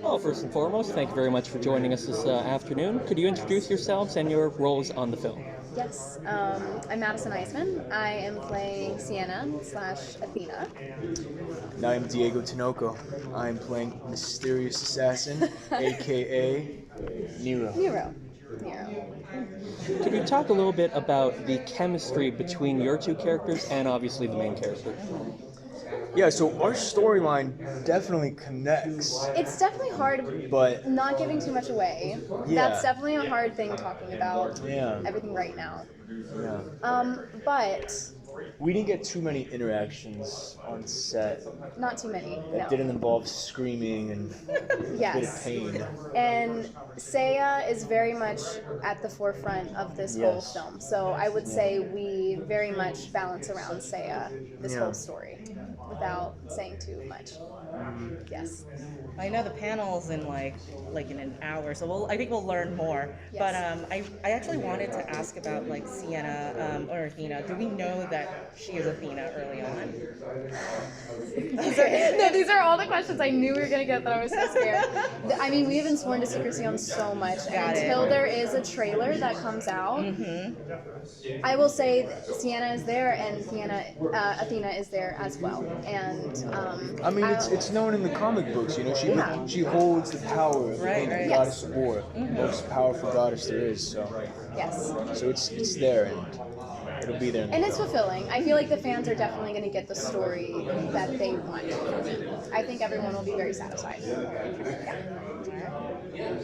Well, first and foremost, thank you very much for joining us this afternoon. Could you introduce yourselves and your roles on the film? Yes, I'm Madison Iseman. I am playing Sienna slash Athena. And I'm Diego Tinoco. I'm playing Mysterious Assassin, aka Nero. Nero. Nero. Could you talk a little bit about the chemistry between your two characters and obviously the main character? Yeah, so our storyline definitely connects, It's definitely hard, but not giving too much away. Yeah. That's definitely a hard thing talking about yeah, everything right now. yeah. But We didn't get too many interactions on set not too many. that No. didn't involve screaming and a bit of Yes. pain. And Seiya is very much at the forefront of this whole Yes. film. So I would say we very much balance around Seiya, this Yeah. whole story, without saying too much. Yes. I know the panel's in like in an hour, so I think we'll learn more. Yes. But I actually wanted to ask about like Sienna or Athena. Do we know that she is Athena early on? These are all the questions I knew we were gonna get, but I was so scared. I mean, we have been sworn to secrecy on so much, and Got it. until there is a trailer that comes out, I will say Sienna is there and Athena is there as well. And I mean, it's known in the comic books, you know. Yeah. She holds the power of being the right. goddess of war, the most powerful goddess there is. yes. So it's there, and it'll be there. And it's fulfilling. I feel like the fans are definitely going to get the story that they want. I think everyone will be very satisfied. Yeah.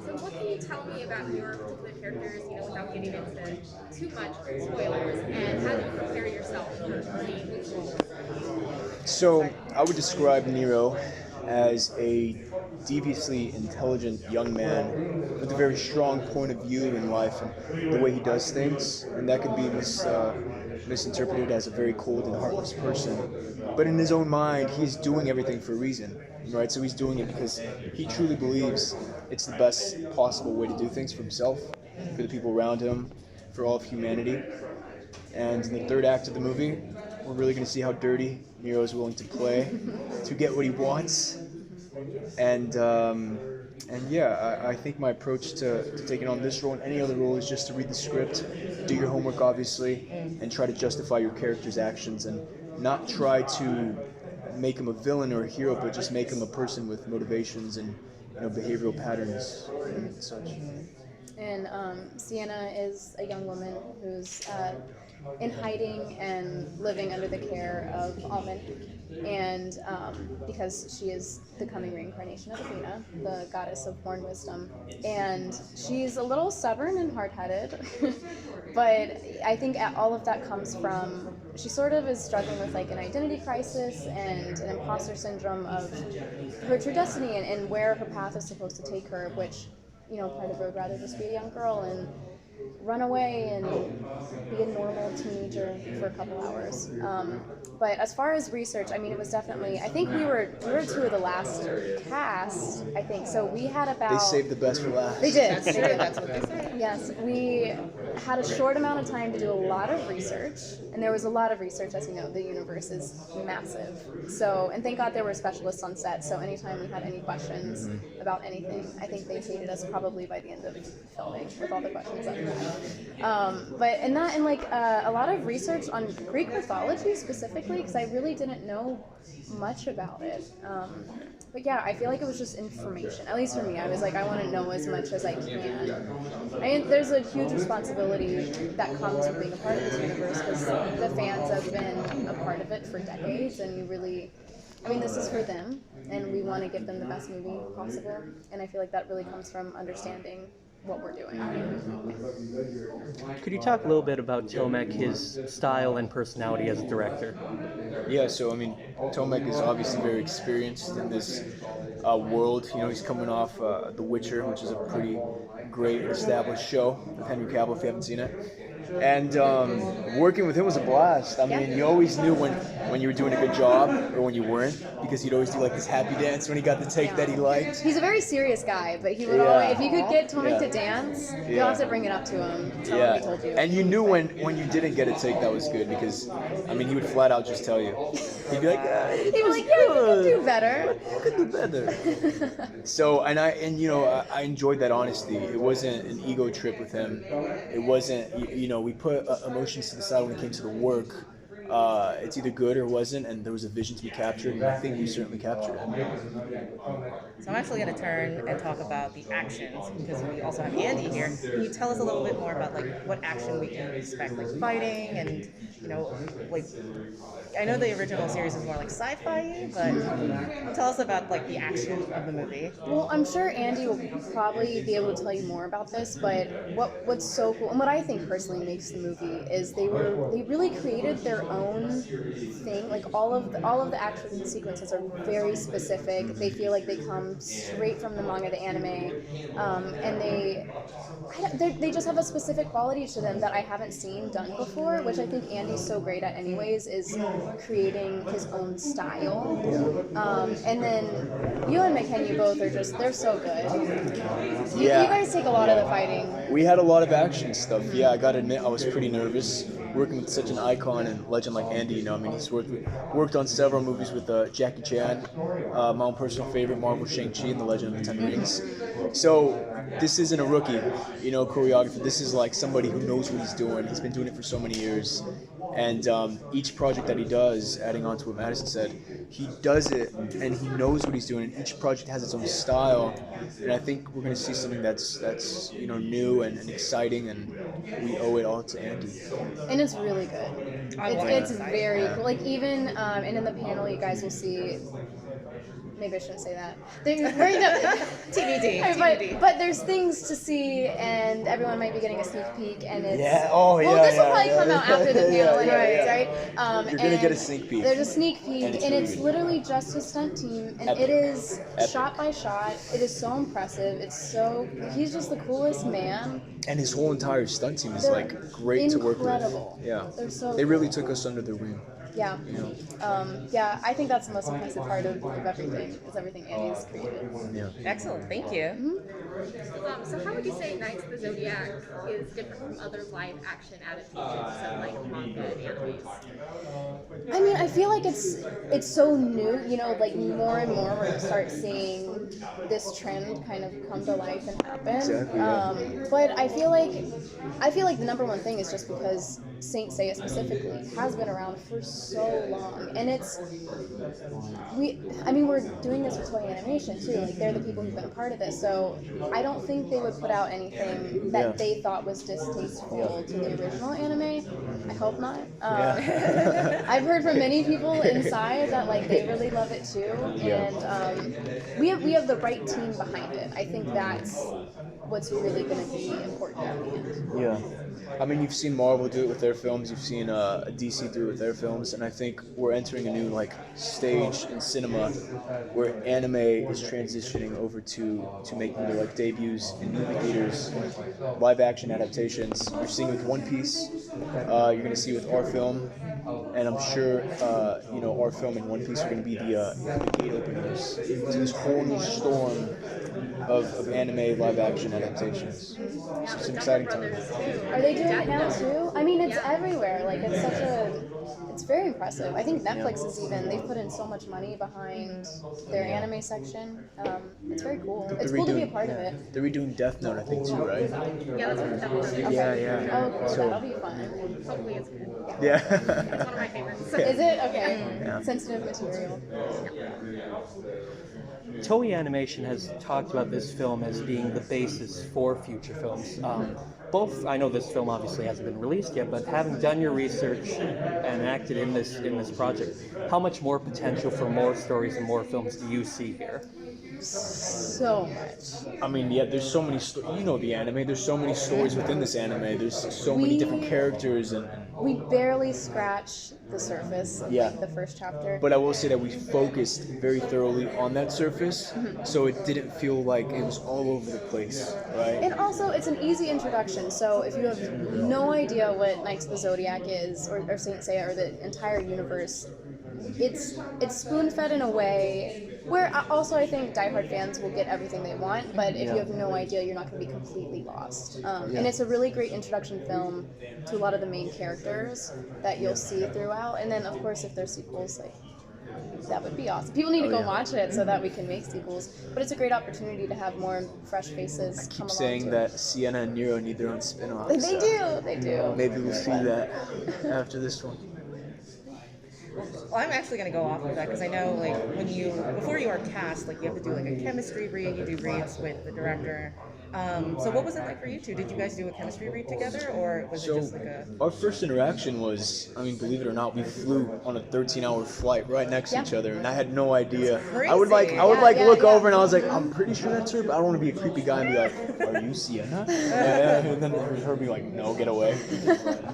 So what can you tell me about your particular characters, without getting into too much spoilers, and how do you prepare yourself for these roles? So I would describe Nero as a deviously intelligent young man with a very strong point of view in life and the way he does things, and that could be misinterpreted as a very cold and heartless person. But in his own mind, he's doing everything for a reason, right? So he's doing it because he truly believes it's the best possible way to do things for himself, for the people around him, for all of humanity. And in the third act of the movie, we're really going to see how dirty Nero is willing to play to get what he wants. And yeah, I think my approach to taking on this role and any other role is just to read the script, do your homework obviously, and try to justify your character's actions and not try to make him a villain or a hero, but just make him a person with motivations and behavioral patterns and such. And Sienna is a young woman who's in hiding and living under the care of Almond. And because she is the coming reincarnation of Athena, the goddess of born wisdom. And she's a little stubborn and hard-headed, but I think all of that comes from, she sort of is struggling with like an identity crisis and an imposter syndrome of her true destiny and where her path is supposed to take her, which, part of her would rather just be a young girl and run away and be a normal teenager for a couple hours. But as far as research, I mean, it was definitely, I think we were two of the last cast, I think. So we had about... They saved the best for last. They did. That's true. That's what they say. Yes, we had a short amount of time to do a lot of research, and there was a lot of research, as you know, the universe is massive. So, and thank God there were specialists on set, so anytime we had any questions about anything, I think they hated us probably by the end of filming with all the questions that we had. But in that, and like a lot of research on Greek mythology specifically, because I really didn't know much about it. But yeah, I feel like it was just information. At least for me, I was like, I want to know as much as I can. I mean, there's a huge responsibility that comes with being a part of this universe because the fans have been a part of it for decades, and you really, I mean, this is for them, and we want to give them the best movie possible. And I feel like that really comes from understanding what we're doing. Could you talk a little bit about Tomek, his style and personality as a director? Yeah, so I mean, Tomek is obviously very experienced in this world. He's coming off The Witcher, which is a pretty great established show with Henry Cavill, if you haven't seen it. And working with him was a blast. I mean, you always knew when you were doing a good job or when you weren't, because he'd always do like this happy dance when he got the take that he liked. He's a very serious guy, but he would Yeah. always, if you could get Tomasz Yeah. to dance, Yeah. you'll have to bring it up to him. Tell him he told you. And you knew when you didn't get a take that was good, because I mean he would flat out just tell you. He'd be like, He'd be like, yeah, you could do better. You could do better. So I enjoyed that honesty. It wasn't an ego trip with him. It wasn't we put emotions to the side when it came to the work. It's either good or wasn't, and there was a vision to be captured, and I think we certainly captured it. So I'm actually going to turn and talk about the actions, because we also have Andy here. Can you tell us a little bit more about like what action we can expect, like fighting, and like I know the original series is more like sci-fi, but tell us about like the action of the movie. Well, I'm sure Andy will probably be able to tell you more about this, but what's so cool, and what I think personally makes the movie is they really created their own thing. Like all of the action sequences are very specific. They feel like they come straight from the manga, the anime, and they just have a specific quality to them that I haven't seen done before, which I think Andy's so great at anyways, is creating his own style. And then you and McKenny both are they're so good. You guys take a lot of the fighting. We had a lot of action stuff. Yeah, I gotta admit I was pretty nervous working with such an icon and legend like Andy. I mean, he's worked on several movies with Jackie Chan, my own personal favorite, Marvel Shang-Chi and the Legend of the Ten Rings. So this isn't a rookie, choreographer. This is like somebody who knows what he's doing. He's been doing it for so many years. And each project that he does, adding on to what Madison said, he does it and he knows what he's doing. And each project has its own style. And I think we're going to see something that's new and exciting, and we owe it all to Andy. And it's really good. It's very cool. Like even and in the panel, you guys will see. Maybe I shouldn't say that. TBD. But there's things to see, and everyone might be getting a sneak peek, and it's this will probably come out after the panel, anyways, right? You're gonna get a sneak peek. There's a sneak peek, and it's literally just his stunt team, and it is shot by shot. It is so impressive. He's just the coolest man. And his whole entire stunt team is like great to work with. Incredible. Yeah, They really took us under their wing. Yeah. I think that's the most impressive part of everything, is everything Andy's created. Yeah. Excellent, thank you. So how would you say Knights of the Zodiac is different from other live action adaptations of like manga and animes? I mean, I feel like it's so new, like more and more we're gonna start seeing this trend kind of come to life and happen. Exactly, yeah. But I feel like the number one thing is just because Saint Seiya specifically has been around for so long, and we're doing this with Toei Animation too. Like they're the people who've been a part of this, so I don't think they would put out anything that they thought was distasteful to the original anime. I hope not. I've heard from many people inside that like they really love it too, and we have the right team behind it. I think that's what's really going to be important at the end. Yeah. I mean, you've seen Marvel do it with their films, you've seen DC do it with their films, and I think we're entering a new stage in cinema where anime is transitioning over to making their like debuts in movie theaters, live action adaptations. You're seeing it with One Piece, you're going to see it with our film, and I'm sure our film and One Piece are going to be the gate openers to this whole new storm of anime live action adaptations. So it's an exciting time. Are they doing it now too? I mean, it's everywhere. Like it's very impressive. I think Netflix they've put in so much money behind their anime section. It's very cool. It's cool to be a part of it. They're redoing Death Note, I think, too, right? Yeah, that's what that was. Okay. Yeah. Oh, cool. So- That'll be fun. Hopefully it's good. Yeah. It's one of my favorites. Is it? Okay. Yeah. Sensitive material. Toei Animation has talked about this film as being the basis for future films. I know this film obviously hasn't been released yet, but having done your research and acted in this project, how much more potential for more stories and more films do you see here? So much. I mean, yeah, there's so many. You know the anime. There's so many stories within this anime. There's so many different characters and. We barely scratch the surface of Yeah. like the first chapter. But I will say that we focused very thoroughly on that surface, so it didn't feel like it was all over the place, right? And also, it's an easy introduction. So if you have no idea what Knights of the Zodiac is, or Saint Seiya, or the entire universe, it's spoon-fed in a way where also I think diehard fans will get everything they want. But if you have no idea, you're not going to be completely lost. And it's a really great introduction film to a lot of the main characters that you'll see throughout. And then, of course, if there's sequels, like. That would be awesome. People need to go watch it so that we can make sequels. But it's a great opportunity to have more fresh faces. Keep saying that Sienna and Nero need their own spin-off. They do. They do. Maybe we'll see that after this one. Well, I'm actually going to go off of that because I know, like, before you are cast, like, you have to do, like, a chemistry read, you do reads with the director. So what was it like for you two? Did you guys do a chemistry read together, or was it just like a... Our first interaction was, I mean, believe it or not, we flew on a 13-hour flight right next to each other, and I had no idea. Crazy. I would look over, and I was like, I'm pretty sure that's her, but I don't want to be a creepy guy and be like, are you Sienna? And then her be like, no, get away.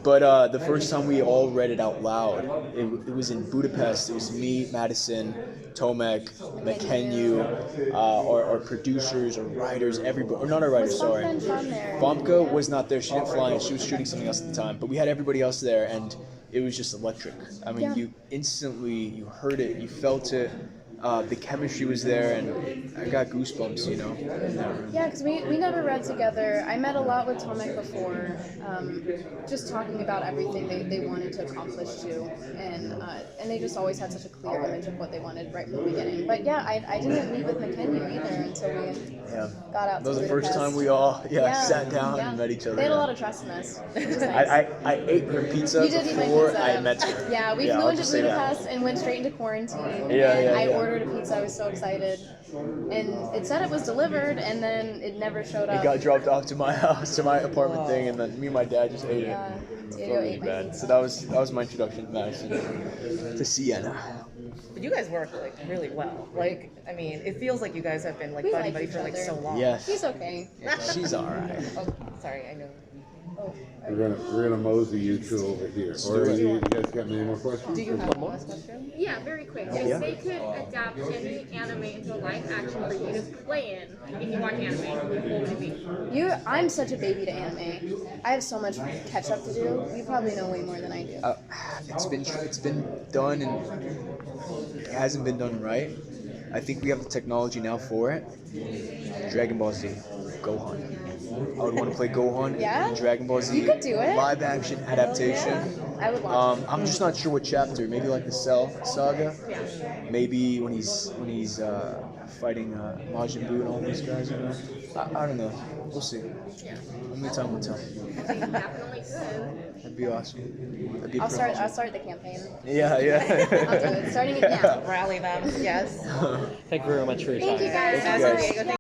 But the first time we all read it out loud, it was in Budapest. It was me, Madison, Tomek, McKenyu, our producers, our writers, everybody. Or not our writers, sorry. Famke was not there. She didn't fly in. She was shooting something else at the time. But we had everybody else there, and it was just electric. I mean, you instantly, you heard it, you felt it. The chemistry was there, and I got goosebumps, you know. Yeah, because we never read together. I met a lot with Tomek before, just talking about everything they wanted to accomplish too, and they just always had such a clear image of what they wanted right from the beginning. But yeah, I didn't meet with McKenyu either until we got out. That was to the first Budapest. time we all sat down and met each other. They had a lot of trust in us. Which was nice. I ate her pizza You did eat my before pizza. I met her. Yeah, we flew into Budapest and went straight into quarantine. I ordered a pizza. I was so excited, and it said it was delivered, and then it never showed up. It got dropped off to my house, to my apartment thing, and then me and my dad just ate it. It felt really bad. So that was my introduction to Madison, to Sienna. But you guys work, like, really well. Like, I mean, it feels like you guys have been, like, We buddy like for, like, each so other. long. Yes. He's okay. She's alright. Oh, sorry, I know. Oh, We're gonna mosey you two over here. Or you guys got any more questions? Do you have one last question? Yeah, very quick. If they could adapt any anime into a live action for you to play in, if you watch anime, what would it be? I'm such a baby to anime. I have so much catch up to do. You probably know way more than I do. It's been done, and it hasn't been done right. I think we have the technology now for it. Dragon Ball Z, Gohan. I would want to play Gohan in Dragon Ball Z. You could do it. Live action adaptation. I would watch it. I'm just not sure what chapter. Maybe like the Cell saga. Maybe when he's fighting Majin Buu and all these guys. You know, I don't know. We'll see. Only time will tell. Definitely could. That'd be awesome. That'd be I'll start the campaign. Yeah. I'll do it. Starting it now. Rally them, yes. Thank you very much for your time. Thank you guys. Thank you guys. Diego,